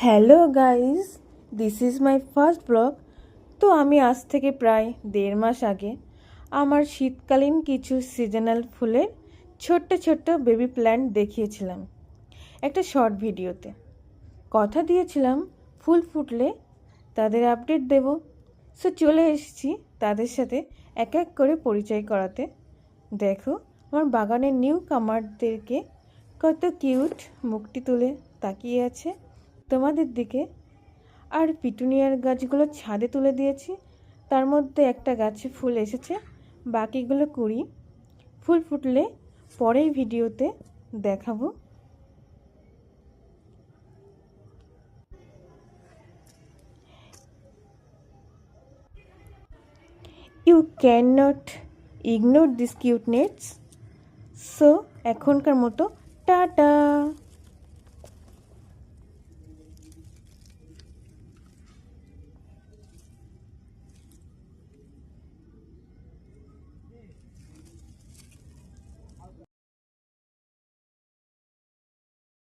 Hello guys, this is my first blog. তো আমি আজ থেকে প্রায় 1.5 মাস আগে আমার শীতকালীন কিছু সিজনাল ফুলের ছোট্ট ছোট্ট বেবি প্ল্যান্ট দেখিয়েছিলাম একটা শর্ট ভিডিওতে। কথা দিয়েছিলাম ফুল ফুটলে তাদের আপডেট দেব। সো চলে এসেছি তাদের সাথে এক এক করে পরিচয় করাতে। দেখো আমার বাগানের নিউ কামারদেরকে কত কিউট মুখটি তুলে তাকিয়ে আছে তোমাদের দিকে। আর পিটুনিয়ার গাছগুলো ছাদে তুলে দিয়েছি, তার মধ্যে একটা গাছে ফুল এসেছে, বাকিগুলো কুড়ি। ফুল ফুটলে পরের ভিডিওতে দেখাবো। You can not ignore this cuteness. So এখনকার মতো টাটা।